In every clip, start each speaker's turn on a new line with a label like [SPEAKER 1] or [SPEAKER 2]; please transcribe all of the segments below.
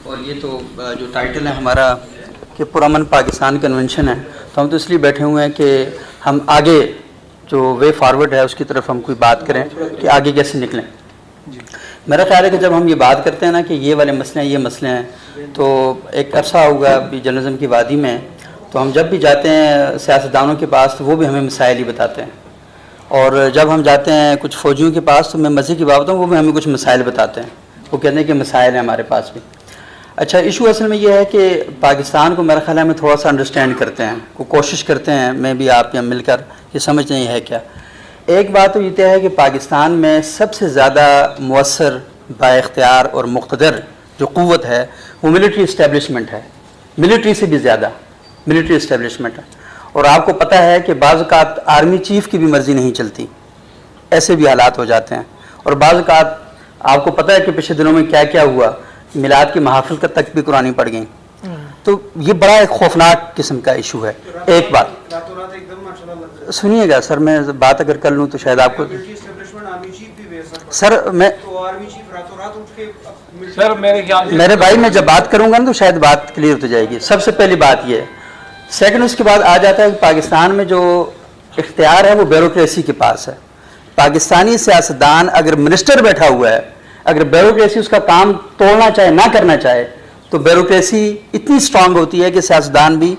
[SPEAKER 1] اور یہ تو جو ٹائٹل ہے ہمارا کہ پرامن پاکستان کنونشن ہے، تو ہم تو اس لیے بیٹھے ہوئے ہیں کہ ہم آگے جو وے فارورڈ ہے اس کی طرف ہم کوئی بات کریں کہ آگے کیسے نکلیں۔ میرا خیال ہے کہ جب ہم یہ بات کرتے ہیں نا کہ یہ والے مسئلے ہیں، یہ مسئلے ہیں، تو ایک عرصہ ہوگا ابھی جرنلزم کی وادی میں، تو ہم جب بھی جاتے ہیں سیاستدانوں کے پاس تو وہ بھی ہمیں مسائل ہی بتاتے ہیں، اور جب ہم جاتے ہیں کچھ فوجیوں کے پاس تو میں مزے کی بات ہوں وہ بھی ہمیں کچھ مسائل بتاتے ہیں، وہ کہتے ہیں کہ مسائل ہیں ہمارے پاس بھی۔ اچھا، ایشو اصل میں یہ ہے کہ پاکستان کو میرا خیال ہے ہمیں تھوڑا سا انڈرسٹینڈ کرتے ہیں، کوشش کرتے ہیں، میں بھی آپ یا مل کر یہ سمجھتے ہیں یہ ہے کیا۔ ایک بات تو یہ طے ہے کہ پاکستان میں سب سے زیادہ مؤثر، با اختیار اور مقتدر جو قوت ہے وہ ملٹری اسٹیبلشمنٹ ہے، ملٹری سے بھی زیادہ ملٹری اسٹیبلشمنٹ ہے۔ اور آپ کو پتہ ہے کہ بعض اوقات آرمی چیف کی بھی مرضی نہیں چلتی، ایسے بھی حالات ہو جاتے ہیں، اور بعض اوقات آپ کو پتہ ہے کہ پچھلے دنوں میں کیا کیا ہوا، میلاد کی محافل تک بھی قرآنیں پڑ گئیں، تو یہ بڑا ایک خوفناک قسم کا ایشو ہے۔ ایک بات سنیے گا سر، میں بات اگر کر لوں تو شاید آپ کو سر میرے بھائی میں جب بات کروں گا نا تو شاید بات کلیئر ہو جائے گی۔ سب سے پہلی بات یہ ہے، سیکنڈ اس کے بعد آ جاتا ہے کہ پاکستان میں جو اختیار ہے وہ بیوروکریسی کے پاس ہے۔ پاکستانی سیاستدان اگر منسٹر بیٹھا ہوا ہے، اگر بیوروکریسی اس کا کام توڑنا چاہے نہ کرنا چاہے تو بیوروکریسی اتنی اسٹرانگ ہوتی ہے کہ سیاستدان بھی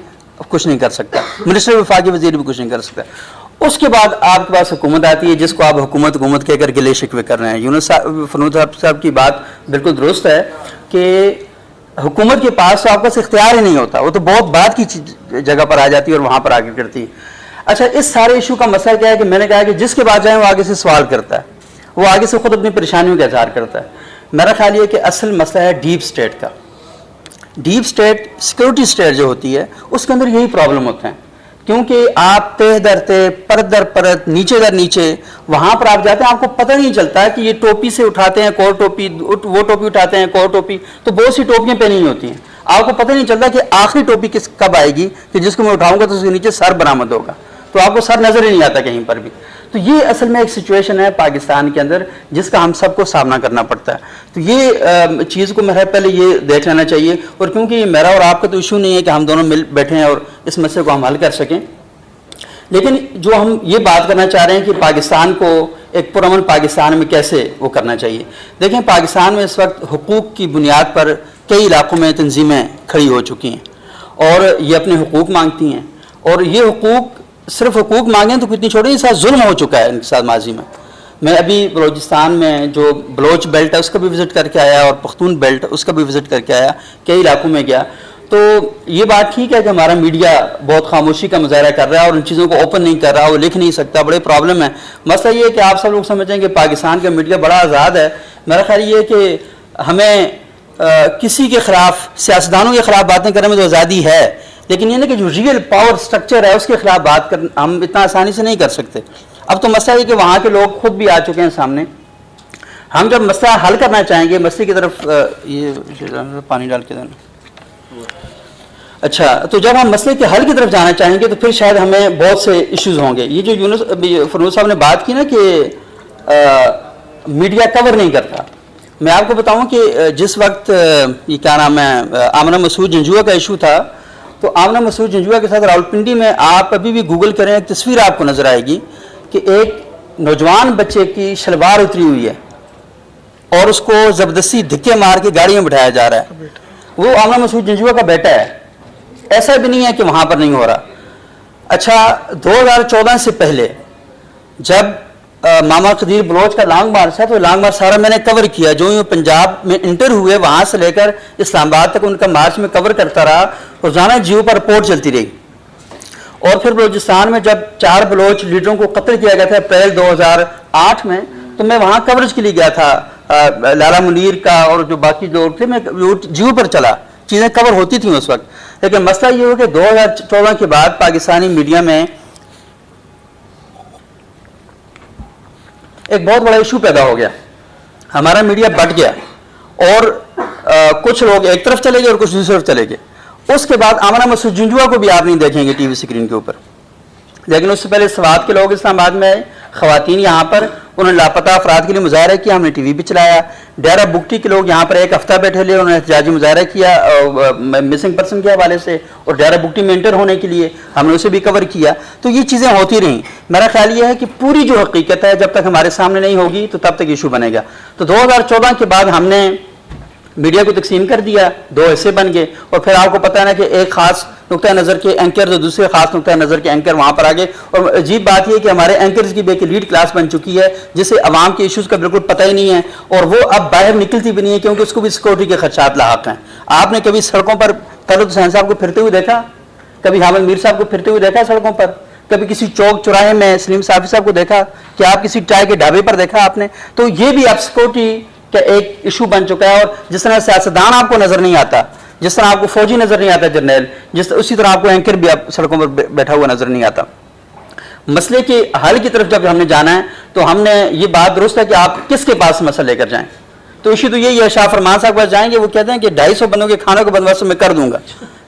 [SPEAKER 1] کچھ نہیں کر سکتا، منسٹر وفاقی وزیر بھی کچھ نہیں کر سکتا۔ اس کے بعد آپ کے پاس حکومت آتی ہے جس کو آپ حکومت کہہ کر گلے شکوے کر رہے ہیں۔ یونس فنود صاحب کی بات بالکل درست ہے کہ حکومت کے پاس تو آپ کا اختیار ہی نہیں ہوتا، وہ تو بہت بعد کی جگہ پر آ جاتی ہے اور وہاں پر آگے کرتی ہے۔ اچھا، اس سارے ایشو کا مسئلہ کیا ہے کہ میں نے کہا کہ جس کے بعد جائیں وہ آگے سے سوال کرتا ہے، وہ آگے سے خود اپنی پریشانیوں کا اظہار کرتا ہے۔ میرا خیال یہ کہ اصل مسئلہ ہے ڈیپ سٹیٹ کا۔ ڈیپ سٹیٹ، سیکورٹی سٹیٹ جو ہوتی ہے اس کے اندر یہی پرابلم ہوتے ہیں، کیونکہ آپ تہ در تہ، پرت در پرت، نیچے در نیچے وہاں پر آپ جاتے ہیں، آپ کو پتہ نہیں چلتا کہ یہ ٹوپی سے اٹھاتے ہیں کور ٹوپی، وہ ٹوپی اٹھاتے ہیں کور ٹوپی، تو بہت سی ٹوپیاں پہنی ہوئی ہوتی ہیں، آپ کو پتہ نہیں چلتا کہ آخری ٹوپی کب آئے گی کہ جس کو میں اٹھاؤں گا تو اس کے نیچے سر برآمد ہوگا، تو آپ کو سر نظر ہی نہیں آتا کہیں پر بھی۔ تو یہ اصل میں ایک سچویشن ہے پاکستان کے اندر جس کا ہم سب کو سامنا کرنا پڑتا ہے۔ تو یہ چیز کو میرا پہلے یہ دیکھ لینا چاہیے، اور کیونکہ یہ میرا اور آپ کا تو ایشو نہیں ہے کہ ہم دونوں مل بیٹھے ہیں اور اس مسئلے کو ہم حل کر سکیں، لیکن جو ہم یہ بات کرنا چاہ رہے ہیں کہ پاکستان کو ایک پرامن پاکستان میں کیسے وہ کرنا چاہیے۔ دیکھیں، پاکستان میں اس وقت حقوق کی بنیاد پر کئی علاقوں میں تنظیمیں کھڑی ہو چکی ہیں اور یہ اپنے حقوق مانگتی ہیں، اور یہ حقوق صرف حقوق مانگیں تو کتنی چھوٹی، اس ساتھ ظلم ہو چکا ہے ان کے ساتھ ماضی میں۔ میں ابھی بلوچستان میں جو بلوچ بیلٹ ہے اس کا بھی وزٹ کر کے آیا، اور پختون بیلٹ اس کا بھی وزٹ کر کے آیا، کئی علاقوں میں گیا۔ تو یہ بات ٹھیک ہے کہ ہمارا میڈیا بہت خاموشی کا مظاہرہ کر رہا ہے اور ان چیزوں کو اوپن نہیں کر رہا، وہ لکھ نہیں سکتا، بڑے پرابلم ہے۔ مسئلہ یہ ہے کہ آپ سب لوگ سمجھیں کہ پاکستان کا میڈیا بڑا آزاد ہے۔ میرا خیال یہ ہے کہ ہمیں کسی کے خلاف، سیاستدانوں کے خلاف باتیں کرنے میں تو آزادی ہے، لیکن یہ نہیں کہ جو ریئل پاور سٹرکچر ہے اس کے خلاف بات کرنا ہم اتنا آسانی سے نہیں کر سکتے۔ اب تو مسئلہ یہ کہ وہاں کے لوگ خود بھی آ چکے ہیں سامنے۔ ہم جب مسئلہ حل کرنا چاہیں گے، مسئلے کی طرف یہ پانی ڈال کے دینا، اچھا، تو جب ہم مسئلے کے حل کی طرف جانا چاہیں گے تو پھر شاید ہمیں بہت سے ایشوز ہوں گے۔ یہ جو یونس فنود صاحب نے بات کی نا کہ میڈیا کور نہیں کرتا، میں آپ کو بتاؤں کہ جس وقت یہ کیا نام ہے آمنہ مسعود جنجوعہ کا ایشو تھا، تو آمنہ مسعود جنجوعہ کے ساتھ راولپنڈی میں آپ ابھی بھی گوگل کریں، ایک تصویر آپ کو نظر آئے گی کہ ایک نوجوان بچے کی شلوار اتری ہوئی ہے اور اس کو زبردستی دھکے مار کے گاڑی میں بٹھایا جا رہا ہے۔ وہ آمنہ مسعود جنجوعہ کا بیٹا ہے، ایسا بھی نہیں ہے کہ وہاں پر نہیں ہو رہا۔ اچھا، 2014 سے پہلے جب ماما قدیر بلوچ کا لانگ مارچ تھا تو لانگ مارچ سارا میں نے کور کیا، جو ہی پنجاب میں انٹر ہوئے وہاں سے لے کر اسلام آباد تک ان کا مارچ میں کور کرتا رہا، روزانہ جیو پر رپورٹ چلتی رہی۔ اور پھر بلوچستان میں جب 4 بلوچ لیڈروں کو قتل کیا گیا تھا اپریل 2008 میں، تو میں وہاں کوریج کے لیے گیا تھا، لالا منیر کا اور جو باقی لوگ تھے، میں جیو پر چلا، چیزیں کور ہوتی تھیں اس وقت۔ لیکن مسئلہ یہ ہو کہ 2014 کے بعد پاکستانی میڈیا میں ایک بہت بڑا ایشو پیدا ہو گیا، ہمارا میڈیا بٹ گیا اور کچھ لوگ ایک طرف چلے گئے اور کچھ دوسری طرف چلے گئے۔ اس کے بعد آمنہ مسعود جنجوعہ کو بھی آپ نہیں دیکھیں گے ٹی وی اسکرین کے اوپر، لیکن اس سے پہلے سوات کے لوگ اسلام آباد میں آئے، خواتین یہاں پر، انہوں نے لاپتہ افراد کے لیے مظاہرہ کیا, ہم نے ٹی وی پہ چلایا. ڈیرہ بگٹی کے لوگ یہاں پر ایک ہفتہ بیٹھے لے, انہوں نے احتجاجی مظاہرہ کیا مسنگ پرسن کے حوالے سے, اور ڈیرہ بگٹی میں انٹر ہونے کے لیے ہم نے اسے بھی کور کیا. تو یہ چیزیں ہوتی رہیں. میرا خیال یہ ہے کہ پوری جو حقیقت ہے جب تک ہمارے سامنے نہیں ہوگی تو تب تک ایشو بنے گا. تو 2014 کے بعد ہم نے میڈیا کو تقسیم کر دیا, 2 حصے بن گئے, اور پھر آپ کو پتہ ہے نا کہ ایک خاص نقطۂ نظر کے اینکر تو دوسرے خاص نقطۂ نظر کے اینکر وہاں پر آ گئے. اور عجیب بات یہ ہے کہ ہمارے اینکرز کی بھی ایک لیڈ کلاس بن چکی ہے جسے عوام کے ایشوز کا بالکل پتہ ہی نہیں ہے, اور وہ اب باہر نکلتی بھی نہیں ہے کیونکہ اس کو بھی سیکورٹی کے خدشات لاحق ہیں. آپ نے کبھی سڑکوں پر طلعت حسین صاحب کو پھرتے ہوئے دیکھا؟ کبھی حامد میر صاحب کو پھرتے ہوئے دیکھا سڑکوں پر؟ کبھی کسی چوک چوراہے میں سلیم صافی صاحب کو دیکھا؟ کہ آپ کسی چائے کے ڈھابے پر دیکھا آپ نے؟ تو یہ بھی اب سیکورٹی کا ایک ایشو بن چکا ہے. اور جس طرح سیاستدان آپ کو نظر نہیں آتا, جس طرح آپ کو فوجی نظر نہیں آتا جرنیل, اسی طرح آپ کو اینکر بھی آپ سڑکوں پر بیٹھا ہوا نظر نہیں آتا. مسئلے کے حل کی طرف جب ہم نے جانا ہے تو ہم نے یہ بات درست ہے کہ آپ کس کے پاس مسئلہ لے کر جائیں. تو ایشو تو یہی ہے, شاہ فرمان صاحب کے پاس جائیں گے, وہ کہتے ہیں کہ 250 بندوں کے کھانوں کا بندوبست میں کر دوں گا.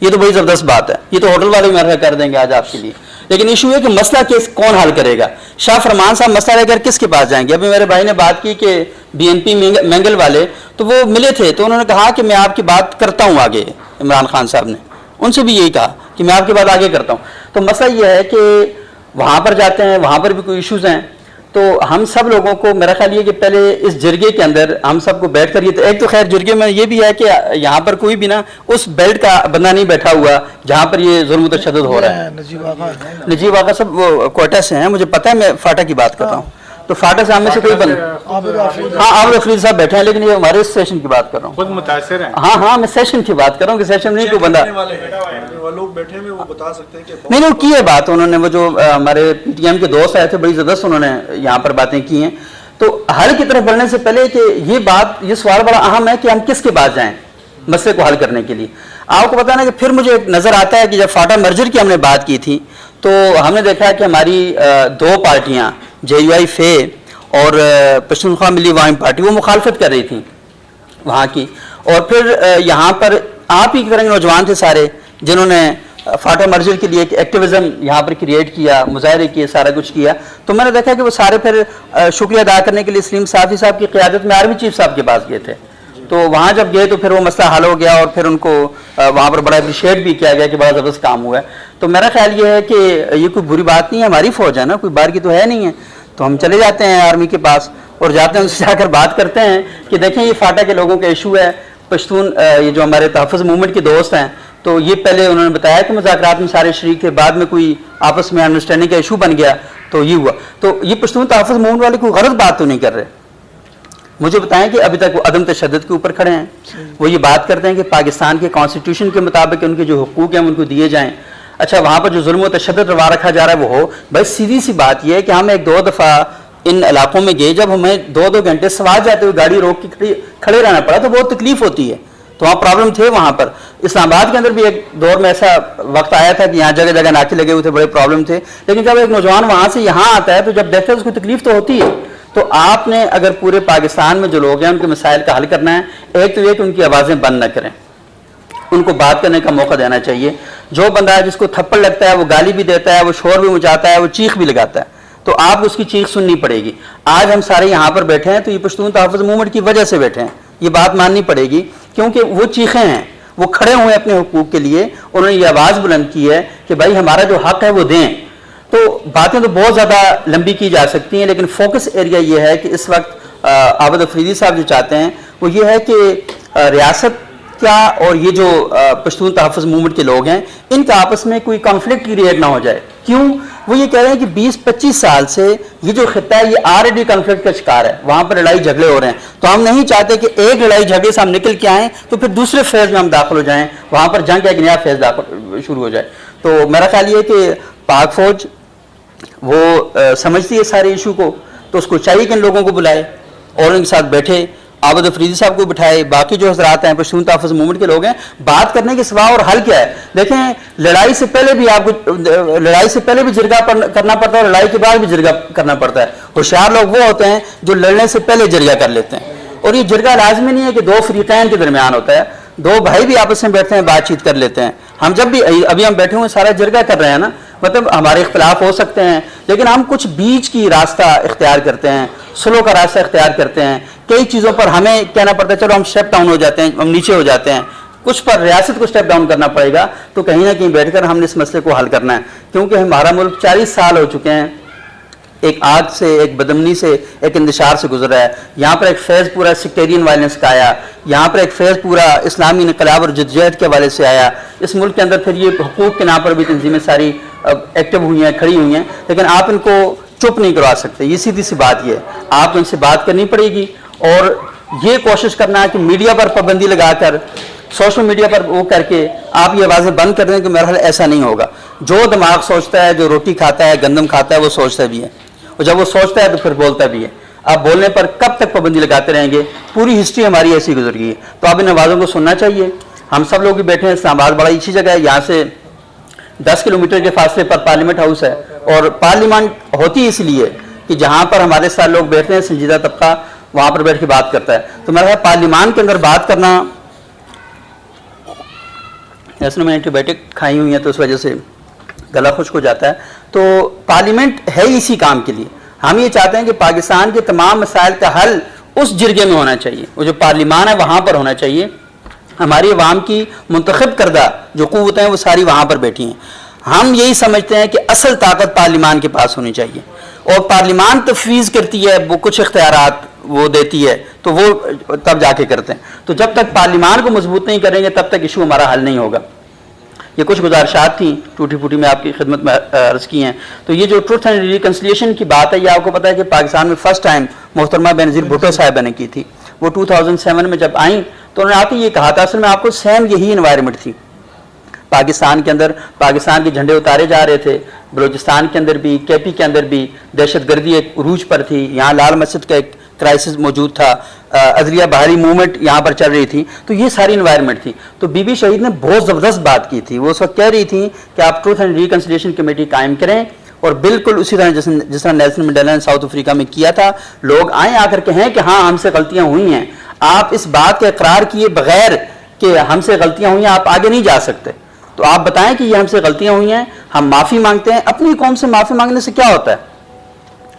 [SPEAKER 1] یہ تو بڑی زبردست بات ہے, یہ تو ہوٹل والے بھی کر دیں گے آج آپ کے لیے. لیکن ایشو ہے کہ مسئلہ کیس کون حل کرے گا؟ شاہ فرمان صاحب مسئلہ لے کر کس کے پاس جائیں گے؟ ابھی میرے بھائی نے بات کی کہ بی این پی مینگل والے, تو وہ ملے تھے تو انہوں نے کہا کہ میں آپ کی بات کرتا ہوں آگے. عمران خان صاحب نے ان سے بھی یہی کہا کہ میں آپ کی بات آگے کرتا ہوں. تو مسئلہ یہ ہے کہ وہاں پر جاتے ہیں, وہاں پر بھی کوئی ایشوز ہیں. تو ہم سب لوگوں کو میرا خیال یہ کہ پہلے اس جرگے کے اندر ہم سب کو بیٹھ کر, یہ ایک تو خیر جرگے میں یہ بھی ہے کہ یہاں پر کوئی بھی نا اس بیلٹ کا بندہ نہیں بیٹھا ہوا جہاں پر یہ ظلم و تشدد ہو رہا ہے. نجیب آقا صاحب وہ کوئٹہ سے ہیں, مجھے پتہ ہے, میں فاٹا کی بات کر رہا ہوں. تو فاٹا سے ہم میں سے کوئی بند, ہاں عابد افریدی صاحب بیٹھے ہیں, لیکن یہ ہمارے اس سیشن کی بات کر رہا ہوں.
[SPEAKER 2] خود متاثر ہیں.
[SPEAKER 1] ہاں میں سیشن کی بات کر رہا ہوں کہ سیشن نہیں کوئی بندہ
[SPEAKER 3] لوگ بیٹھے ہوئے وہ بتا سکتے ہیں کہ
[SPEAKER 1] نہیں وہ کی ہے بات. انہوں نے وہ جو ہمارے پی ٹی ایم کے دوست آئے تھے بڑی زبردست انہوں نے یہاں پر باتیں کی ہیں. تو حل کی طرف بڑھنے سے پہلے کہ یہ سوال بڑا اہم ہے کہ ہم کس کے پاس جائیں مسئلے کو حل کرنے کے لیے. آپ کو پتا نا کہ پھر مجھے نظر آتا ہے کہ جب فاٹا مرجر کی ہم نے بات کی تھی تو ہم نے دیکھا کہ ہماری 2 پارٹیاں جے یو آئی فے اور پشتونخوا ملی عوامی پارٹی وہ مخالفت کر رہی تھیں وہاں کی. اور پھر یہاں پر آپ ہی کی طرح نوجوان تھے سارے جنہوں نے فاٹا مرجر کے لیے ایک ایکٹیویزم یہاں پر کریٹ کیا, مظاہرے کیے, سارا کچھ کیا. تو میں نے دیکھا کہ وہ سارے پھر شکریہ ادا کرنے کے لیے سلیم صافی صاحب کی قیادت میں آرمی چیف صاحب کے پاس گئے تھے. تو وہاں جب گئے تو پھر وہ مسئلہ حل ہو گیا اور پھر ان کو وہاں پر بڑا اپریشیٹ بھی کیا گیا کہ بڑا زبردست کام ہوا ہے. تو میرا خیال یہ ہے کہ یہ کوئی بری بات نہیں ہے, ہماری فوج ہے نا, کوئی باہر کی تو ہے نہیں ہے. تو ہم چلے جاتے ہیں آرمی کے پاس اور جاتے ہیں ان سے جا کر بات کرتے ہیں کہ دیکھیں یہ فاٹا کے لوگوں کا ایشو ہے. پشتون یہ جو ہمارے تحفظ موومنٹ کے دوست ہیں تو یہ پہلے انہوں نے بتایا کہ مذاکرات میں سارے شریک تھے, بعد میں کوئی آپس میں انڈرسٹینڈنگ کا ایشو بن گیا تو یہ ہوا. تو یہ پشتون تحفظ موومنٹ والے کوئی غلط بات تو نہیں کر رہے. مجھے بتائیں کہ ابھی تک وہ عدم تشدد کے اوپر کھڑے ہیں. وہ یہ بات کرتے ہیں کہ پاکستان کے کانسٹیٹیوشن کے مطابق ان کے جو حقوق ہیں ان کو دیے جائیں. اچھا وہاں پر جو ظلم و تشدد روا رکھا جا رہا ہے وہ ہو. بھائی سیدھی سی بات یہ ہے کہ ہم 1-2 دفعہ ان علاقوں میں گئے, جب ہمیں 2 گھنٹے سواد جاتے ہوئے گاڑی روک کے کھڑے رہنا پڑا تو بہت تکلیف ہوتی ہے. تو وہاں پرابلم تھے. وہاں پر اسلام آباد کے اندر بھی ایک دور میں ایسا وقت آیا تھا کہ یہاں جگہ جگہ ناکے لگے ہوئے تھے, بڑے پرابلم تھے. لیکن جب ایک نوجوان وہاں سے یہاں آتا ہے تو جب دیکھتا ہے اس کو تکلیف تو ہوتی ہے. تو آپ نے اگر پورے پاکستان میں جو لوگ ہیں ان کے مسائل کا حل کرنا ہے, ایک تو یہ کہ ان کی آوازیں بند نہ کریں, ان کو بات کرنے کا موقع دینا چاہیے. جو بندہ ہے جس کو تھپڑ لگتا ہے وہ گالی بھی دیتا ہے, وہ شور بھی مچاتا ہے, وہ چیخ بھی لگاتا ہے, تو آپ کو اس کی چیخ سننی پڑے گی. آج ہم سارے یہاں پر بیٹھے ہیں تو یہ پشتون تحفظ موومنٹ کی وجہ سے بیٹھے ہیں. یہ بات ماننی پڑے گی کیونکہ وہ چیخیں ہیں, وہ کھڑے ہوئے اپنے حقوق کے لیے, انہوں نے یہ آواز بلند کی ہے کہ بھائی ہمارا جو حق ہے وہ دیں. تو باتیں تو بہت زیادہ لمبی کی جا سکتی ہیں لیکن فوکس ایریا یہ ہے کہ اس وقت عابد افریدی صاحب جو چاہتے ہیں وہ یہ ہے کہ ریاست کا اور یہ جو پشتون تحفظ موومنٹ کے لوگ ہیں ان کا آپس میں کوئی کانفلکٹ کریٹ نہ ہو جائے. کیوں؟ وہ یہ کہہ رہے ہیں کہ 20-25 سال سے یہ جو خطہ ہے یہ آلریڈی کنفلکٹ کا شکار ہے, وہاں پر لڑائی جھگڑے ہو رہے ہیں. تو ہم نہیں چاہتے کہ ایک لڑائی جھگڑے سے ہم نکل کے آئیں تو پھر دوسرے فیز میں ہم داخل ہو جائیں, وہاں پر جنگ کا ایک نیا فیز شروع ہو جائے. تو میرا خیال یہ ہے کہ پاک فوج وہ سمجھتی ہے سارے ایشو کو, تو اس کو چاہیے کہ ان لوگوں کو بلائے اور ان کے ساتھ بیٹھے, عابد افریدی صاحب کو بٹھائے, باقی جو حضرات ہیں پشتون تحفظ موومنٹ کے لوگ ہیں, بات کرنے کے سوا اور حل کیا ہے. دیکھیں لڑائی سے پہلے بھی آپ کو لڑائی سے پہلے بھی جرگہ کرنا پڑتا ہے اور لڑائی کے بعد بھی جرگہ کرنا پڑتا ہے. ہوشیار لوگ وہ ہوتے ہیں جو لڑنے سے پہلے جرگہ کر لیتے ہیں. اور یہ جرگہ لازمی نہیں ہے کہ 2 فریقین کے درمیان ہوتا ہے, 2 بھائی بھی آپس میں بیٹھتے ہیں, بات چیت کر لیتے ہیں. ہم جب بھی ابھی ہم بیٹھے ہوئے سارا جرگہ کر رہے ہیں نا, مطلب ہمارے اختلاف ہو سکتے ہیں لیکن ہم کچھ بیچ کی راستہ اختیار کرتے ہیں, سلو کا راستہ اختیار کرتے ہیں. کئی چیزوں پر ہمیں کہنا پڑتا ہے چلو ہم اسٹیپ ڈاؤن ہو جاتے ہیں, ہم نیچے ہو جاتے ہیں, کچھ پر ریاست کو اسٹیپ ڈاؤن کرنا پڑے گا. تو کہیں نہ کہیں بیٹھ کر ہم نے اس مسئلے کو حل کرنا ہے, کیونکہ ہمارا ملک 40 سال ہو چکے ہیں ایک آگ سے, ایک بدامنی سے, ایک انتشار سے گزرا ہے. یہاں پر ایک فیض پورا سیکٹیرین وائلنس کا آیا, یہاں پر ایک فیض پورا اسلامی انقلاب اور جدوجہد کے حوالے سے آیا. اس ملک کے اندر پھر یہ حقوق کے نام پر بھی تنظیمیں ساری ایکٹیو ہوئی ہیں, کھڑی ہوئی ہیں, لیکن آپ ان کو چپ نہیں کروا سکتے. یہ سیدھی سی بات یہ ہے, آپ ان سے بات کرنی پڑے گی اور یہ کوشش کرنا ہے کہ میڈیا پر پابندی لگا کر, سوشل میڈیا پر وہ کر کے آپ یہ آوازیں بند کر دیں کہ میرا حال ایسا نہیں ہوگا. جو دماغ سوچتا ہے, جو روٹی کھاتا ہے, گندم کھاتا ہے, وہ سوچتا بھی ہے, اور جب وہ سوچتا ہے تو پھر بولتا بھی ہے. آپ بولنے پر کب تک پابندی لگاتے رہیں گے؟ پوری ہسٹری ہماری ایسی گزر گئی ہے. تو آپ ان آوازوں کو سننا چاہیے. ہم سب لوگ بھی بیٹھے ہیں, اسلام آباد بڑا اچھی جگہ ہے, یہاں سے 10 کلومیٹر کے فاصلے پر پارلیمنٹ ہاؤس ہے, اور پارلیمنٹ ہوتی اس لیے کہ جہاں پر ہمارے ساتھ لوگ بیٹھتے ہیں, سنجیدہ طبقہ وہاں پر بیٹھ کے بات کرتا ہے. تو میرا پارلیمان کے اندر بات کرنا, ایسے میں اینٹی بایوٹک کھائی ہوئی ہیں تو اس وجہ سے گلا خشک ہو جاتا ہے. تو پارلیمنٹ ہے اسی کام کے لیے. ہم یہ چاہتے ہیں کہ پاکستان کے تمام مسائل کا حل اس جرگے میں ہونا چاہیے, وہ جو پارلیمان ہے وہاں پر ہونا چاہیے. ہماری عوام کی منتخب کردہ جو قوتیں ہیں وہ ساری وہاں پر بیٹھی ہیں. ہم یہی سمجھتے ہیں کہ اصل طاقت پارلیمان کے پاس ہونی چاہیے, اور پارلیمان تفویض کرتی ہے, وہ کچھ اختیارات وہ دیتی ہے, تو وہ تب جا کے کرتے ہیں. تو جب تک پارلیمان کو مضبوط نہیں کریں گے تب تک ایشو ہمارا حل نہیں ہوگا. یہ کچھ گزارشات تھیں ٹوٹی پھوٹی میں آپ کی خدمت میں عرض کی ہیں. تو یہ جو ٹروتھ اینڈ ریکنسلیشن کی بات ہے, یہ آپ کو پتہ ہے کہ پاکستان میں فرسٹ ٹائم محترمہ بینظیر بھٹو صاحبہ نے کی تھی. وہ 2007 میں جب آئیں تو انہوں نے آ کے یہ کہا تھا, اصل میں آپ کو سیم یہی انوائرمنٹ تھی پاکستان کے اندر. پاکستان کے جھنڈے اتارے جا رہے تھے, بلوچستان کے اندر بھی, کے پی کے اندر بھی دہشت گردی ایک عروج پر تھی, یہاں لال مسجد کا ایک کرائسس موجود تھا, عدلیہ بہاری موومنٹ یہاں پر چل رہی تھی. تو یہ ساری انوائرمنٹ تھی. تو بی بی شہید نے بہت زبردست بات کی تھی. وہ اس وقت کہہ رہی تھی کہ آپ ٹروتھ اینڈ ریکنسلیشن کمیٹی قائم کریں, اور بالکل اسی طرح جس طرح نیلسن منڈیلا نے ساؤتھ افریقہ میں کیا تھا, لوگ آئیں آ کر کہیں کہ ہاں ہم سے غلطیاں ہوئی ہیں. آپ اس بات کے اقرار کیے بغیر کہ ہم سے غلطیاں ہوئی ہیں آپ آگے نہیں جا سکتے. تو آپ بتائیں کہ یہ ہم سے غلطیاں ہوئی ہیں, ہم معافی مانگتے ہیں. اپنی قوم سے معافی مانگنے سے کیا ہوتا ہے؟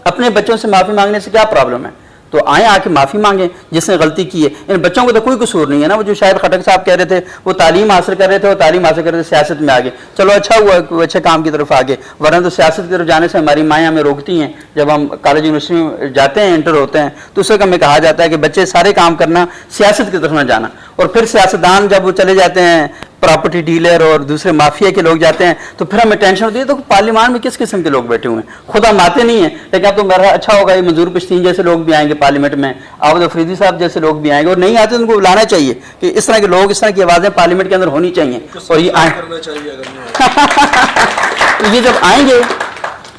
[SPEAKER 1] اپنے بچوں سے معافی مانگنے سے کیا پرابلم ہے؟ تو آئیں آ کے معافی مانگیں جس نے غلطی کی ہے. ان بچوں کو تو کوئی قصور نہیں ہے نا. وہ جو شاید خٹک صاحب کہہ رہے تھے وہ تعلیم حاصل کر رہے تھے, وہ تعلیم حاصل کر رہے تھے, سیاست میں آگے, چلو اچھا ہوا کہ اچھے کام کی طرف آگے. ورنہ تو سیاست کی طرف جانے سے ہماری مائیں ہمیں روکتی ہیں. جب ہم کالج یونیورسٹی میں جاتے ہیں, انٹر ہوتے ہیں, تو اس وقت ہمیں کہا جاتا ہے کہ بچے سارے کام کرنا, سیاست کی طرف نہ جانا. اور پھر سیاستدان جب وہ چلے جاتے ہیں, پراپرٹی ڈیلر اور دوسرے مافیا کے لوگ جاتے ہیں, تو پھر ہمیں ٹینشن ہوتی ہے. تو پارلیمان میں کس قسم کے لوگ بیٹھے ہوئے ہیں؟ خود ہم آتے نہیں ہیں, لیکن اب تو میرا اچھا ہوگا یہ منظور پشتین جیسے لوگ بھی آئیں گے پارلیمنٹ میں, عابد افریدی صاحب جیسے لوگ بھی آئیں گے. اور نہیں آتے ان کو بلانا چاہیے کہ اس طرح کے لوگ, اس طرح کی آوازیں پارلیمنٹ کے اندر ہونی چاہیے. اور یہ آئیں یہ جب آئیں گے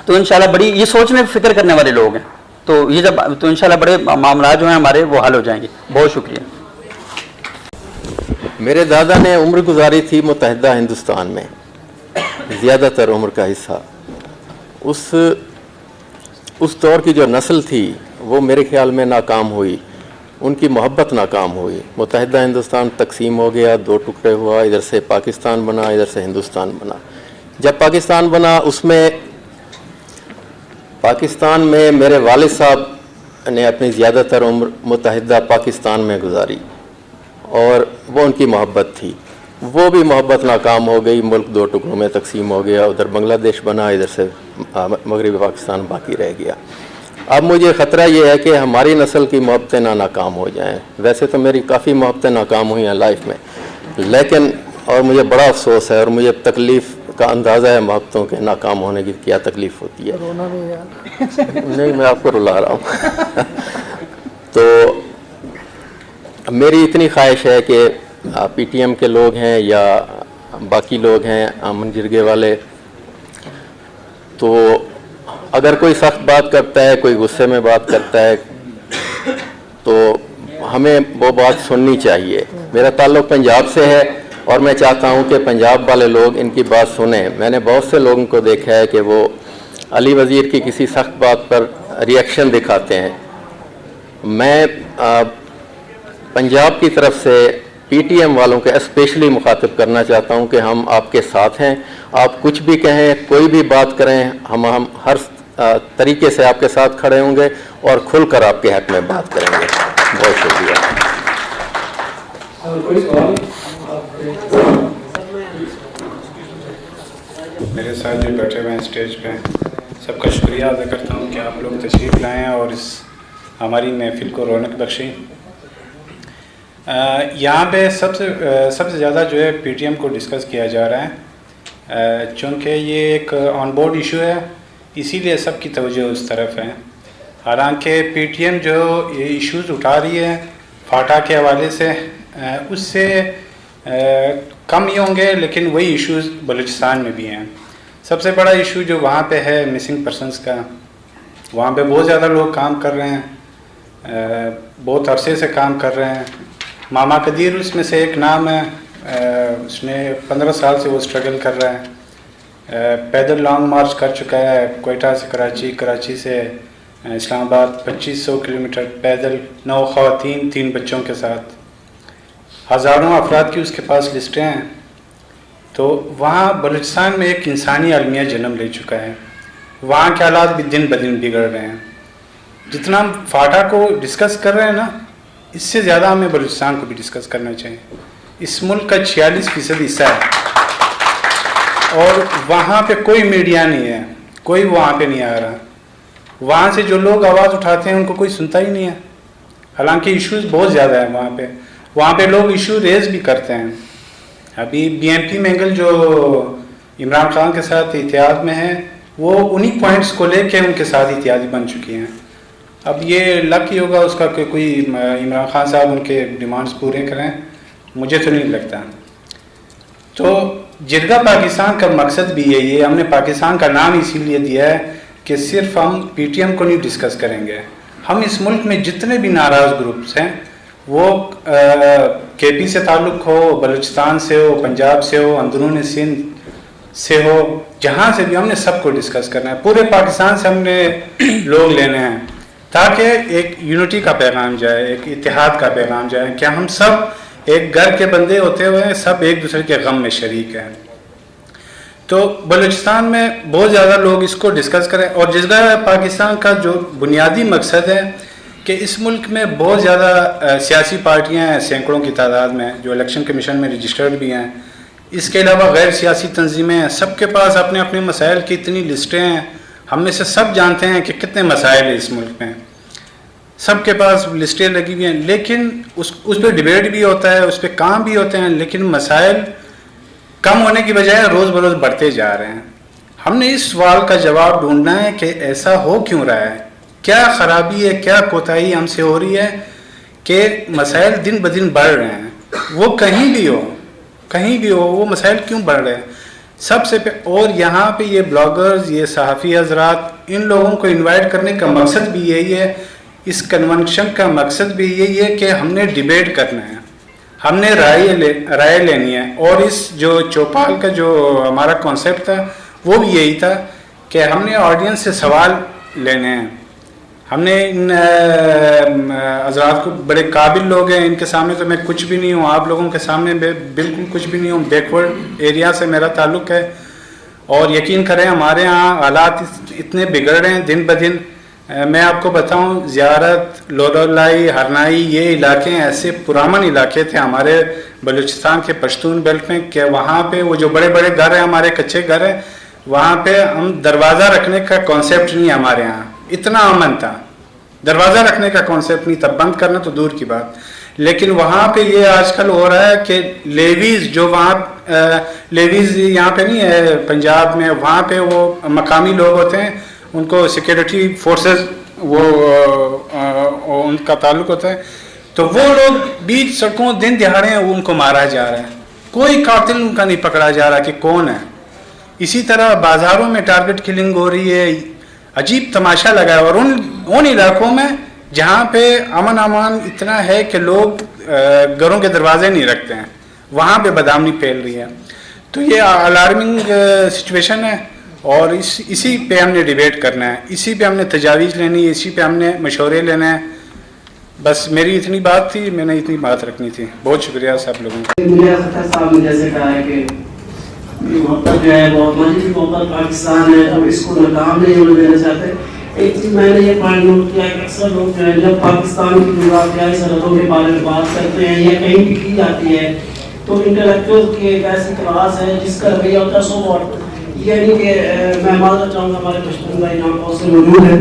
[SPEAKER 1] تو انشاءاللہ بڑی یہ سوچنے فکر کرنے والے لوگ ہیں. تو یہ جب تو انشاءاللہ بڑے معاملات جو ہیں ہمارے وہ حل ہو جائیں گے. بہت شکریہ.
[SPEAKER 2] میرے دادا نے عمر گزاری تھی متحدہ ہندوستان میں, زیادہ تر عمر کا حصہ. اس دور کی جو نسل تھی وہ میرے خیال میں ناکام ہوئی, ان کی محبت ناکام ہوئی. متحدہ ہندوستان تقسیم ہو گیا, 2 ٹکڑے ہوا, ادھر سے پاکستان بنا, ادھر سے ہندوستان بنا. جب پاکستان بنا اس میں پاکستان میں میرے والد صاحب نے اپنی زیادہ تر عمر متحدہ پاکستان میں گزاری, اور وہ ان کی محبت تھی. وہ بھی محبت ناکام ہو گئی, ملک 2 ٹکڑوں میں تقسیم ہو گیا, ادھر بنگلہ دیش بنا, ادھر سے مغربی پاکستان باقی رہ گیا. اب مجھے خطرہ یہ ہے کہ ہماری نسل کی محبتیں نہ ناکام ہو جائیں. ویسے تو میری کافی محبتیں ناکام ہوئی ہیں لائف میں, لیکن اور مجھے بڑا افسوس ہے, اور مجھے تکلیف کا اندازہ ہے محبتوں کے ناکام ہونے کی کیا تکلیف ہوتی ہے. نہیں, میں آپ کو رلا رہا ہوں. تو میری اتنی خواہش ہے کہ پی ٹی ایم کے لوگ ہیں یا باقی لوگ ہیں امن جرگے والے, تو اگر کوئی سخت بات کرتا ہے, کوئی غصے میں بات کرتا ہے, تو ہمیں وہ بات سننی چاہیے. میرا تعلق پنجاب سے ہے اور میں چاہتا ہوں کہ پنجاب والے لوگ ان کی بات سنیں. میں نے بہت سے لوگوں کو دیکھا ہے کہ وہ علی وزیر کی کسی سخت بات پر ریئیکشن دکھاتے ہیں. میں پنجاب کی طرف سے پی ٹی ایم والوں کے اسپیشلی مخاطب کرنا چاہتا ہوں کہ ہم آپ کے ساتھ ہیں. آپ کچھ بھی کہیں, کوئی بھی بات کریں, ہم ہر طریقے سے آپ کے ساتھ کھڑے ہوں گے اور کھل کر آپ کے حق میں بات کریں گے. بہت شکریہ.
[SPEAKER 4] میرے ساتھ جو بیٹھے ہوئے ہیں اسٹیج پہ, سب کا شکریہ ادا کرتا ہوں کہ آپ لوگ تشریف لائے ہیں اور اس ہماری محفل کو رونق بخشی. یہاں پہ سب سے زیادہ جو ہے پی ٹی ایم کو ڈسکس کیا جا رہا ہے, چونکہ یہ ایک آن بورڈ ایشو ہے, اسی لیے سب کی توجہ اس طرف ہے. حالانکہ پی ٹی ایم جو ایشوز اٹھا رہی ہے فاٹا کے حوالے سے, اس سے کم ہی ہوں گے, لیکن وہی ایشوز بلوچستان میں بھی ہیں. سب سے بڑا ایشو جو وہاں پہ ہے مسنگ پرسنس کا, وہاں پہ بہت زیادہ لوگ کام کر رہے ہیں, بہت عرصے سے کام کر رہے ہیں. ماما قدیر اس میں سے ایک نام ہے, اس نے 15 سال سے وہ اسٹرگل کر رہا ہے, پیدل لانگ مارچ کر چکا ہے کوئٹہ سے کراچی, کراچی سے اسلام آباد 2500 کلومیٹر پیدل, 9 خواتین 3 بچوں کے ساتھ, ہزاروں افراد کی اس کے پاس لسٹیں ہیں. تو وہاں بلوچستان میں ایک انسانی المیہ جنم لے چکا ہے. وہاں کے حالات بھی دن بدن بگڑ رہے ہیں. جتنا ہم فاٹا کو ڈسکس کر رہے ہیں نا, اس سے زیادہ ہمیں بلوچستان کو بھی ڈسکس کرنا چاہیے. اس ملک کا 46% حصہ ہے اور وہاں پہ کوئی میڈیا نہیں ہے, کوئی وہاں پہ نہیں آ رہا. وہاں سے جو لوگ آواز اٹھاتے ہیں ان کو کوئی سنتا ہی نہیں ہے, حالانکہ ایشوز بہت زیادہ ہیں وہاں پہ. وہاں پہ لوگ ایشو ریز بھی کرتے ہیں. ابھی بی ایم پی مینگل جو عمران خان کے ساتھ اتحاد میں ہے, وہ انہی پوائنٹس کو لے کے ان کے ساتھ اتحادی بن چکی ہیں. اب یہ لک ہی ہوگا اس کا کہ کوئی عمران خان صاحب ان کے ڈیمانڈز پورے کریں, مجھے تو نہیں لگتا. تو جرگہ پاکستان کا مقصد بھی یہی ہے. ہم نے پاکستان کا نام اسی لیے دیا ہے کہ صرف ہم پی ٹی ایم کو نہیں ڈسکس کریں گے. ہم اس ملک میں جتنے بھی ناراض گروپس ہیں, وہ کے پی سے تعلق ہو, بلوچستان سے ہو, پنجاب سے ہو, اندرون سندھ سے ہو, جہاں سے بھی, ہم نے سب کو ڈسکس کرنا ہے. پورے پاکستان سے ہم نے لوگ لینے ہیں تاکہ ایک یونٹی کا پیغام جائے, ایک اتحاد کا پیغام جائے کہ ہم سب ایک گھر کے بندے ہوتے ہوئے سب ایک دوسرے کے غم میں شریک ہیں. تو بلوچستان میں بہت زیادہ لوگ اس کو ڈسکس کریں. اور جرگہ پاکستان کا جو بنیادی مقصد ہے کہ اس ملک میں بہت زیادہ سیاسی پارٹیاں ہیں, سینکڑوں کی تعداد میں, جو الیکشن کمیشن میں رجسٹرڈ بھی ہیں. اس کے علاوہ غیر سیاسی تنظیمیں ہیں, سب کے پاس اپنے اپنے مسائل کی اتنی لسٹیں ہیں. ہم میں سے سب جانتے ہیں کہ کتنے مسائل ہیں اس ملک میں, سب کے پاس لسٹیں لگی ہوئی ہیں. لیکن اس پہ ڈبیٹ بھی ہوتا ہے, اس پہ کام بھی ہوتے ہیں, لیکن مسائل کم ہونے کی بجائے روز بروز بڑھتے جا رہے ہیں. ہم نے اس سوال کا جواب ڈھونڈنا ہے کہ ایسا ہو کیوں رہا ہے, کیا خرابی ہے, کیا کوتاہی ہم سے ہو رہی ہے کہ مسائل دن بدن بڑھ رہے ہیں. وہ کہیں بھی ہو وہ مسائل کیوں بڑھ رہے ہیں سب سے اور یہاں پہ یہ بلاگرز, یہ صحافی حضرات, ان لوگوں کو انوائٹ کرنے کا مقصد بھی یہی ہے. اس کنونشن کا مقصد بھی یہی ہے کہ ہم نے ڈیبیٹ کرنا ہے, ہم نے رائے لینی ہے. اور اس جو چوپال کا جو ہمارا کانسیپٹ تھا وہ بھی یہی تھا کہ ہم نے آڈینس سے سوال لینے ہیں. ہم نے ان حضرات کو, بڑے قابل لوگ ہیں, ان کے سامنے تو میں کچھ بھی نہیں ہوں, آپ لوگوں کے سامنے بالکل کچھ بھی نہیں ہوں. بیکورڈ ایریا سے میرا تعلق ہے اور یقین کریں ہمارے ہاں حالات اتنے بگڑ رہے ہیں دن بدن. میں آپ کو بتاؤں, زیارت, لودولائی, ہرنائی, یہ علاقے ایسے پرامن علاقے تھے ہمارے بلوچستان کے پشتون بیلٹ میں کہ وہاں پہ وہ جو بڑے بڑے گھر ہیں, ہمارے کچے گھر ہیں, وہاں پہ ہم دروازہ رکھنے کا کانسیپٹ نہیں ہمارے ہاں, اتنا امن تھا. دروازہ رکھنے کا کانسیپٹ نہیں تھا, بند کرنا تو دور کی بات. لیکن وہاں پہ یہ آج کل ہو رہا ہے کہ لیویز جو وہاں لیویز یہاں پہ نہیں ہے پنجاب میں, وہاں پہ وہ مقامی لوگ ہوتے ہیں, ان کو سیکیورٹی فورسز وہ ان کا تعلق ہوتا ہے. تو وہ لوگ بیچ سڑکوں دن دہاڑے ہیں, ان کو مارا جا رہا ہے, کوئی قاتل ان کا نہیں پکڑا جا رہا کہ کون ہے. اسی طرح بازاروں میں ٹارگٹ کلنگ ہو رہی ہے, عجیب تماشا لگا ہے. اور ان علاقوں میں جہاں پہ امن امان اتنا ہے کہ لوگ گھروں کے دروازے نہیں رکھتے ہیں, وہاں پہ بدامنی پھیل رہی ہے. تو یہ الارمنگ سچویشن ہے اور اسی پہ ہم نے ڈیبیٹ کرنا ہے, اسی پہ ہم نے تجاویز لینی ہے, اسی پہ ہم نے مشورے لینے ہیں. بس میری اتنی بات تھی, میں نے اتنی بات رکھنی تھی. بہت شکریہ سب لوگوں کا.
[SPEAKER 5] مجھے اختر صاحب نے جیسے کہا ہے کہ محبت جو ہے وہ مذہبی محبت پاکستان ہے, تو اس کو ناکام نہیں ہونے دینا چاہتے. ایک چیز میں نے یہ پوائنٹ نوٹ کیا کہ اکثر لوگ جو ہے جب پاکستان کی جغرافیائی سرحدوں کے بارے میں بات کرتے ہیں یا کہیں بھی کی جاتی ہے تو انٹلیکچوئل کی ایک ایسی کلاس ہے جس کا رویہ ہوتا ہے سو واٹ, یعنی کہ میں معذرت چاہوں گا ہمارے پشتون بھائی یہاں بہت سے موجود ہیں,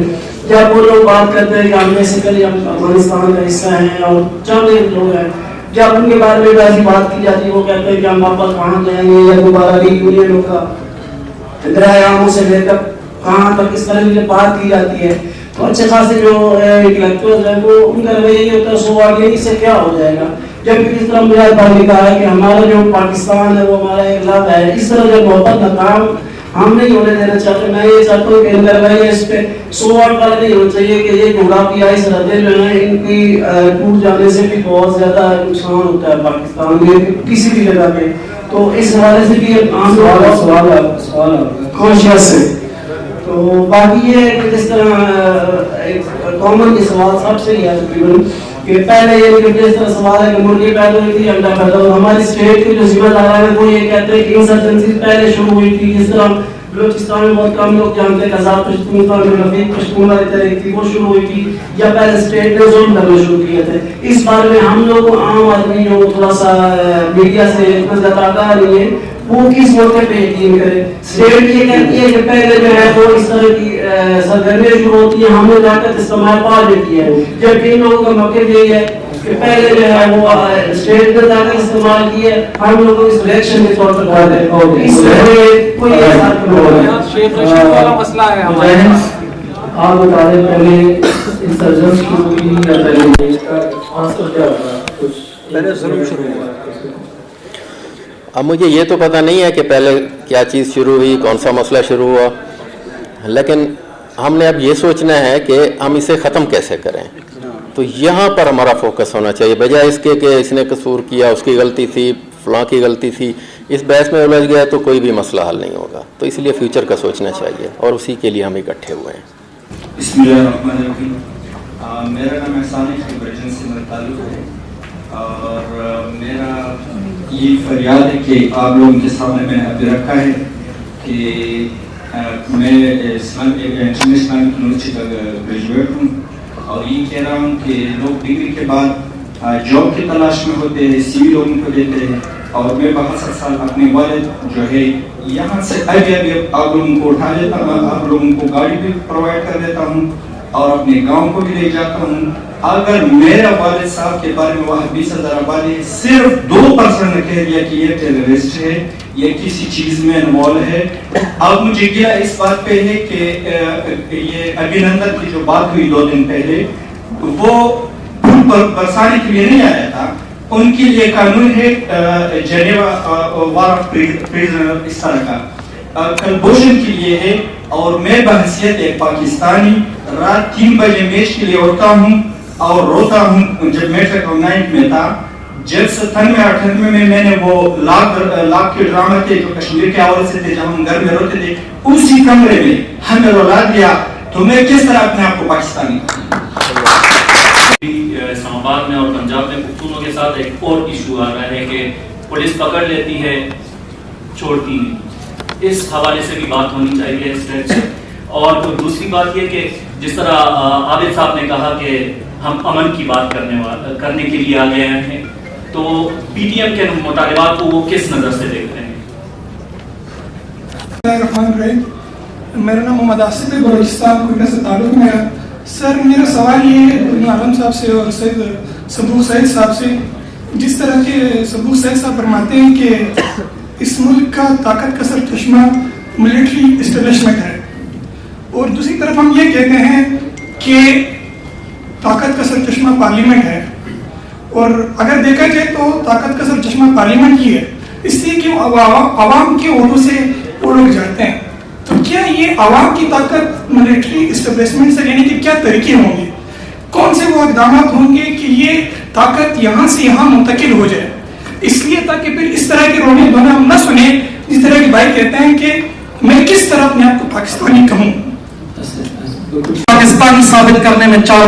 [SPEAKER 5] جب وہ لوگ بات کرتے ہیں کہ ہم بیسیکلی ہم افغانستان کا حصہ ہیں اور چند لوگ ہیں, جب ان کے بارے میں ایسی بات کی جاتی ہے وہ کہتے ہیں کہ ہم واپس کہاں جائیں گے یا دوبارہ رییونین ہوگا, درائے عاموں سے لے کر کہاں تک اس طرح کی جب بات کی جاتی ہے تو اچھے خاصے جو انٹلیکچوئل ہیں وہ ان کا رویہ یہ ہوتا ہے سو واٹ, اس سے کیا ہو جائے گا. جبکہ اس طرح مجاہد بھائی نے کہا ہے کہ ہمارا جو پاکستان ہے وہ ہمارا ایک لب ہے, اس طرح جب محبت ناکام ہم نہیں ہونے دینا چاہتے. میں یہ چاہتا ہوں کہ میرا بھائی اس پہ سو واٹ والا نہیں ہونا چاہیے کہ یہ جغرافیائی سرحدیں جو ہیں ان کی ٹوٹ جانے سے بھی بہت زیادہ نقصان ہوتا ہے پاکستان میں کسی بھی جگہ پہ. تو اس حوالے سے بھی عام سوال کانشیس ہے. تو باقی یہ کہ جس طرح کامن یہ سوال سب سے ہی ہے تقریباً کہ پہلے یہ کہ جس طرح سوال ہے کہ مرغی پیدا ہوئی تھی انڈا پیدا ہوا, ہماری اسٹیٹ کے جو ذمہ دار ہیں وہ یہ کہتے ہیں کہ انسرجنسی پہلے شروع ہوئی تھی. جس طرح بلوچستان میں بہت کم لوگ جانتے ہیں آزاد پشتونخوا میں رفیق پشتون والی تحریک تھی وہ شروع ہوئی تھی یا پہلے اسٹیٹ نے ظلم کرنا شروع کیے تھے. اس بارے میں ہم لوگ عام آدمی جو تھوڑا سا میڈیا سے اتنا زیادہ آگاہ نہیں ہے وہ کس موقع پہ یقین کرے. اسٹیٹ یہ کہتی ہے کہ پہلے جو ہے وہ اس طرح کی سرگرمیاں شروع ہوتی ہیں, ہم نے طاقت استعمال پا لیتی ہے, جبکہ ان لوگوں کا موقف یہی ہے کہ پہلے جو ہے وہ اسٹیٹ نے طاقت استعمال کی ہے, ہم لوگوں اس ریئیکشن کے طور پر کر دیں. اس لیے کوئی ایسا
[SPEAKER 6] والا مسئلہ ہے ہمارے
[SPEAKER 5] آپ بتا دیں پہلے انسرجنس شروع ہوئی یا پہلے اس کا آنسر کیا ہوگا, کچھ
[SPEAKER 1] پہلے ضرور شروع ہوا.
[SPEAKER 2] اب مجھے یہ تو پتہ نہیں ہے کہ پہلے کیا چیز شروع ہوئی, کون سا مسئلہ شروع ہوا, لیکن ہم نے اب یہ سوچنا ہے کہ ہم اسے ختم کیسے کریں. تو یہاں پر ہمارا فوکس ہونا چاہیے, بجائے اس کے کہ اس نے قصور کیا, اس کی غلطی تھی, فلاں کی غلطی تھی. اس بحث میں الجھ گیا تو کوئی بھی مسئلہ حل نہیں ہوگا. تو اس لیے فیوچر کا سوچنا چاہیے اور اسی کے لیے ہم اکٹھے ہوئے ہیں.
[SPEAKER 7] بسم اللہ الرحمن الرحیم. میرا نام احسان ہے, برجن سے میرا تعلق ہے, اور میرا یہ فریاد ہے کہ آپ لوگوں کے سامنے میں نے ابھی رکھا ہے کہ میں انٹرنیشنل اسلامک یونیورسٹی کا گریجویٹ ہوں, اور یہ کہہ رہا ہوں کہ لوگ ڈگری کے بعد جاب کی تلاش میں ہوتے ہیں, سی وی لوگوں کو دیتے ہیں, اور میں 62 سال اپنے والد جو ہے یہاں سے ابھی آپ لوگوں کو اٹھا لیتا ہوں, آپ لوگوں کو گاڑی بھی پرووائڈ کر دیتا ہوں اور اپنے گاؤں کو بھی لے جاتا ہوں. اگر میرا والد صاحب کے بارے میں وہاں 20,000 آبادی صرف 2% نے کہہ دیا کہ یہ ٹیررسٹ ہے, یہ کسی چیز میں انوالو ہے. اب مجھے گیا اس بات پہ ہے کہ یہ ابھینندن کی جو بات ہوئی 2 دن پہلے, وہ برسانے کے لیے نہیں آیا تھا, ان کے لیے قانون ہے جنیوا وار آف پریزنر اس طرح کا کلبوشن کے لیے ہے. اور میں بحثیت ایک پاکستانی رات 3 بجے میچ کے لیے اٹھتا ہوں اور روتا ہوں. جب میٹرک 9 میں تھا, جب 97-98 میں نے وہ لاکھ کے ڈرامہ تھے جو کشمیر کے حوالے سے تھے, جب ہم گھر میں روتے تھے, اسی کمرے میں ہمیں رولا دیا, تو میں کس طرح اپنے آپ کو پاکستانی
[SPEAKER 8] اسلام آباد میں اور پنجاب میں پختونوں کے ساتھ ایک اور ایشو آ رہا ہے کہ پولیس پکڑ لیتی ہے, چھوڑتی نہیں. اس حوالے سے بھی بات ہونی چاہیے اسٹیٹ سے. اور دوسری بات یہ کہ جس طرح عابد صاحب نے کہا کہ ہم امن کی بات کرنے کے لیے آگے آئے ہیں, تو پی ٹی ایم کے مطالبات کو وہ کس نظر سے دیکھ رہے ہیں؟
[SPEAKER 9] الرحمن الرحیم. میرا نام محمد آصف ہے, بلوچستان کوئٹہ سے تعلق میرا. سر میرا سوال یہ ہے عالم صاحب سے اور سید صبوح سعید صاحب سے. جس طرح کے صبوح سعید صاحب فرماتے ہیں کہ اس ملک کا طاقت کا سر چشمہ ملٹری اسٹیبلشمنٹ ہے, اور دوسری طرف ہم یہ کہتے ہیں کہ طاقت کا سر چشمہ پارلیمنٹ ہے. اور اگر دیکھا جائے تو طاقت کا سر چشمہ پارلیمنٹ ہی ہے, اس لیے کہ عوام کے ووٹوں سے وہ لوگ جاتے ہیں. تو کیا یہ عوام کی طاقت ملٹری اسٹیبلشمنٹ سے لینے کے کیا طریقے ہوں گے, کون سے وہ اقدامات ہوں گے کہ یہ طاقت یہاں سے یہاں منتقل ہو جائے, اس لیے تاکہ پھر اس طرح کے رونے دھونے ہم نہ سنیں جس طرح کے بھائی کہتے ہیں کہ میں کس طرح اپنے آپ کو پاکستانی کہوں.
[SPEAKER 6] پاکستانی ثابت کرنے میں 4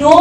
[SPEAKER 10] 2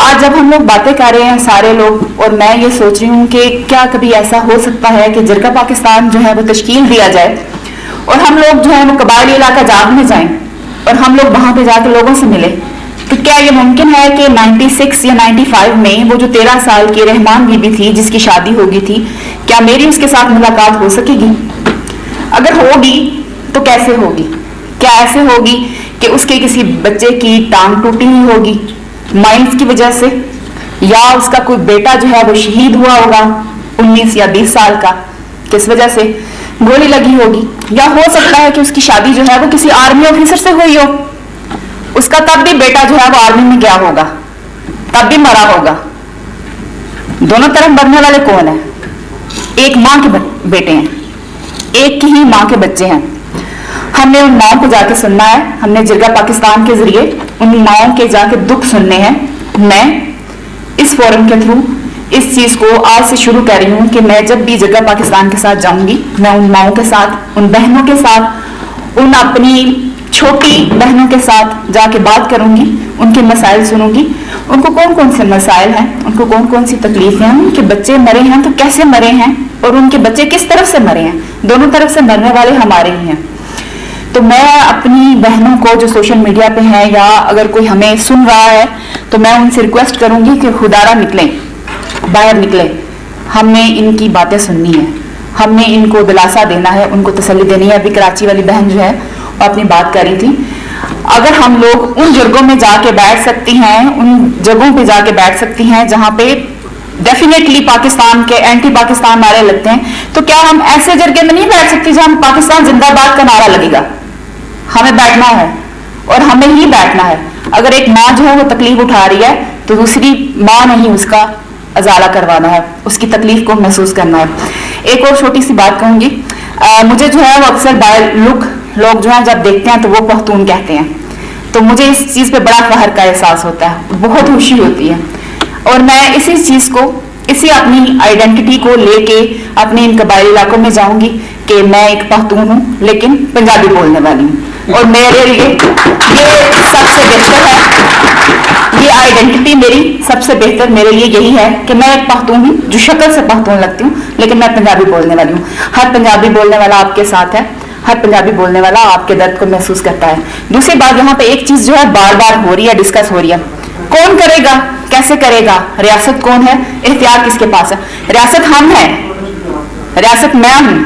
[SPEAKER 11] آج جب ہم لوگ باتیں کر رہے ہیں سارے لوگ، اور میں یہ سوچ رہی ہوں کہ کیا کبھی ایسا ہو سکتا ہے کہ جرگہ پاکستان جو ہے وہ تشکیل دیا جائے اور ہم لوگ جو ہے وہ قبائلی علاقہ جات میں جائیں اور ہم لوگ وہاں پہ جا کے لوگوں سے ملیں؟ تو کیا یہ ممکن ہے کہ 96 یا 95 میں وہ جو 13 سال کی رحمان بی بی تھی جس کی شادی ہو گئی تھی، کیا میری اس کے ساتھ ملاقات ہو سکے گی؟ اگر ہوگی تو کیسے ہوگی؟ کیا ایسے ہوگی کہ اس کے کسی بچے کی ٹانگ ٹوٹی ہوئی ہوگی مائنس کی وجہ سے، یا اس کا کوئی بیٹا جو ہے وہ شہید ہوا ہوگا 19 یا 20 سال کا، کس وجہ سے گولی لگی ہوگی، یا ہو سکتا ہے کہ اس کی شادی جو ہے وہ کسی آرمی آفیسر سے ہوئی ہو، اس کا تب بھی بیٹا جو ہے وہ آرمی میں گیا ہوگا، تب بھی مرا ہوگا۔ دونوں طرف مرنے والے کون ہیں؟ ایک ماں کے بیٹے ہیں، ایک کی ہی ماں کے بچے ہیں۔ ہم نے ان ماؤں کو جا کے سننا ہے، ہم نے جرگہ پاکستان کے ذریعے ان ماؤں کے جا کے دکھ سننے ہیں۔ میں اس فورم کے تھرو اس چیز کو آج سے شروع کر رہی ہوں کہ میں جب بھی جرگہ پاکستان کے ساتھ جاؤں گی، میں ان ماؤں کے ساتھ، ان بہنوں کے ساتھ، ان اپنی چھوٹی بہنوں کے ساتھ جا کے بات کروں گی، ان کے مسائل سنوں گی، ان کو کون کون سے مسائل ہیں، ان کو کون کون سی تکلیفیں ہیں، ان کے بچے مرے ہیں تو کیسے مرے ہیں، اور ان کے بچے کس طرف سے مرے ہیں۔ دونوں طرف سے مرنے والے ہمارے ہی ہیں۔ تو میں اپنی بہنوں کو جو سوشل میڈیا پہ ہیں یا اگر کوئی ہمیں سن رہا ہے تو میں ان سے ریکویسٹ کروں گی کہ خدارہ نکلیں، باہر نکلیں، ہم نے ان کی باتیں سننی ہیں، ہم نے ان کو دلاسا دینا ہے، ان کو تسلی دینی ہے۔ ابھی کراچی والی بہن جو ہے وہ اپنی بات کر رہی تھی، اگر ہم لوگ ان جرگوں میں جا کے بیٹھ سکتی ہیں، ان جگہوں پہ جا کے بیٹھ سکتی ہیں جہاں پہ ڈیفینیٹلی پاکستان کے اینٹی پاکستان نعرے لگتے ہیں، تو کیا ہم ایسے جرگے میں نہیں بیٹھ سکتے جہاں پاکستان زندہ باد کا نعرہ لگے گا؟ ہمیں بیٹھنا ہے اور ہمیں ہی بیٹھنا ہے۔ اگر ایک ماں جو ہے وہ تکلیف اٹھا رہی ہے تو دوسری ماں نے ہی اس کا ازالہ کروانا ہے، اس کی تکلیف کو محسوس کرنا ہے۔ ایک اور چھوٹی سی بات کہوں گی، مجھے جو ہے وہ اکثر بائی لک لوگ جو ہیں جب دیکھتے ہیں تو وہ پختون کہتے ہیں، تو مجھے اس چیز پہ بڑا فخر کا احساس ہوتا ہے، بہت خوشی ہوتی ہے، اور میں اسی چیز کو، اسی اپنی آئیڈینٹی کو لے کے اپنے ان قبائلی علاقوں میں جاؤں گی کہ میں ایک پختون ہوں لیکن پنجابی بولنے والی ہوں، اور میرے لیے یہ سب سے بہتر ہے، یہ آئیڈینٹی میری سب سے بہتر میرے لیے یہی ہے کہ میں ایک پختون ہوں جو شکل سے پختون لگتی ہوں لیکن میں پنجابی بولنے والی ہوں۔ ہر پنجابی بولنے والا آپ کے ساتھ ہے، ہر پنجابی بولنے والا آپ کے درد کو محسوس کرتا ہے۔ دوسری بات، یہاں پہ ایک چیز جو ہے بار بار ہو رہی ہے، ڈسکس ہو رہی ہے، کون کرے گا، کیسے کرے گا، ریاست کون ہے، اختیار کس کے پاس ہے؟ ریاست ہم ہیں، ریاست میں ہوں،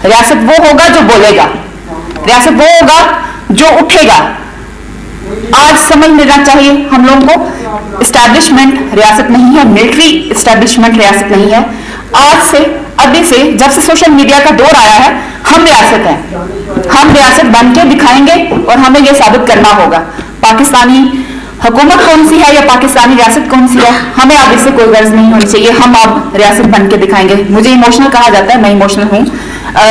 [SPEAKER 11] ریاست وہ ہوگا جو بولے گا، ریاست وہ ہوگا جو اٹھے گا۔ آج سمجھ لینا چاہیے ہم لوگوں کو، اسٹیبلشمنٹ ریاست نہیں ہے، ملٹری اسٹیبلشمنٹ ریاست نہیں ہے۔ آج سے، ابھی سے، جب سے سوشل میڈیا کا دور آیا ہے، ہم ریاست ہیں، ہم ریاست بن کے دکھائیں گے اور ہمیں یہ ثابت کرنا ہوگا۔ پاکستانی حکومت کون سی ہے یا پاکستانی ریاست کون سی ہے، ہمیں اب اس سے کوئی غرض نہیں ہونی چاہیے، ہم اب ریاست بن کے دکھائیں گے۔ مجھے ایموشنل کہا جاتا ہے، میں ایموشنل ہوں،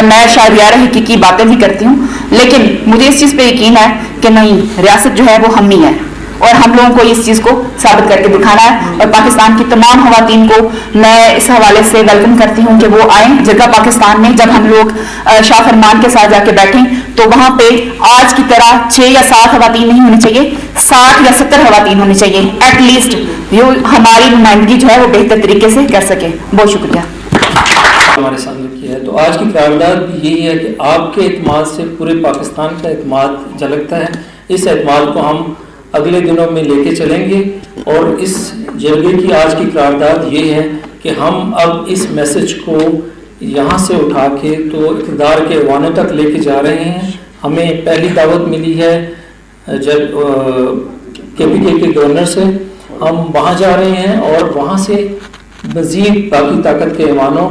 [SPEAKER 11] میں شاید یار حقیقی باتیں بھی کرتی ہوں، لیکن مجھے اس چیز پہ یقین ہے کہ نہیں، ریاست جو ہے وہ ہم ہی ہے، اور ہم لوگوں کو اس چیز کو ثابت کر کے دکھانا ہے۔ اور پاکستان کی تمام خواتین کو میں اس حوالے سے ویلکم کرتی ہوں کہ وہ آئیں جرگہ پاکستان میں۔ جب ہم لوگ شاہ فرمان کے ساتھ جا کے بیٹھیں تو وہاں پہ آج کی طرح 6 یا 7 خواتین نہیں ہونی چاہیے، 60 یا 70 خواتین ہونی چاہیے ایٹ لیسٹ، جو ہماری نمائندگی جو ہے وہ بہتر طریقے سے کر سکے۔ بہت شکریہ۔
[SPEAKER 12] ہمارے سامنے کیا ہے، تو آج کی قرارداد بھی یہی ہے کہ آپ کے اعتماد سے پورے پاکستان کا اعتماد جھلکتا ہے۔ اس اعتماد کو ہم اگلے دنوں میں لے کے چلیں گے، اور اس جرگے کی آج کی قرارداد یہ ہے کہ ہم اب اس میسج کو یہاں سے اٹھا کے تو اقتدار کے ایوانوں تک لے کے جا رہے ہیں۔ ہمیں پہلی دعوت ملی ہے جب KPK کے گورنر سے، ہم وہاں جا رہے ہیں اور وہاں سے مزید باقی طاقت کے ایوانوں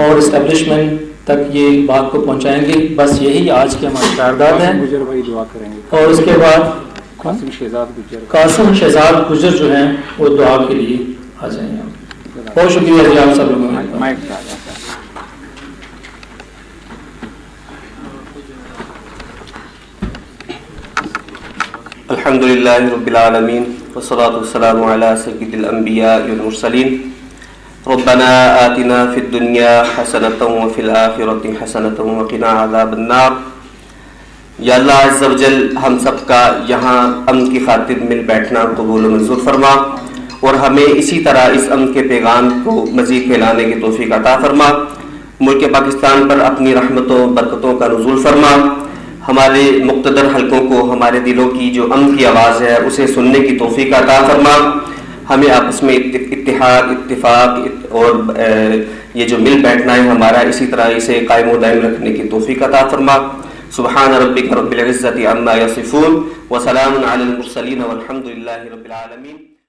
[SPEAKER 12] اور اسٹیبلشمنٹ تک یہ بات کو پہنچائیں گے۔ بس یہی آج کی ہماری قرارداد ہے، اور اس کے بعد قاسم شہزاد گجر جو ہیں وہ دعا کے لیے آ جائیں گے۔ بہت شکریہ جی آپ سب لوگوں کا۔
[SPEAKER 13] الحمدللہ رب العالمین والصلاة والسلام علی سید الانبیاء والمرسلین ربنا آتنا فی الدنیا حسنۃ وفی الآخرۃ حسنۃ وقنا عذاب النار۔ یا اللہ عز و جل ہم سب کا یہاں امن کی خاطر مل بیٹھنا قبول و منظور فرما، اور ہمیں اسی طرح اس امن کے پیغام کو مزید پھیلانے کی توفیق عطا فرما. ملک پاکستان پر اپنی رحمتوں برکتوں کا نزول فرما. ہمارے مقتدر حلقوں کو ہمارے دلوں کی جو امن کی آواز ہے اسے سننے کی توفیق عطا فرما. ہمیں آپس میں اتحاد اتفاق اور یہ جو مل بیٹھنا ہے ہمارا اسی طرح اسے قائم و دائم رکھنے کی توفیق عطا فرما. سبحان ربک رب العزت عما یصفون وسلام علی المرسلین والحمد للہ رب العالمین.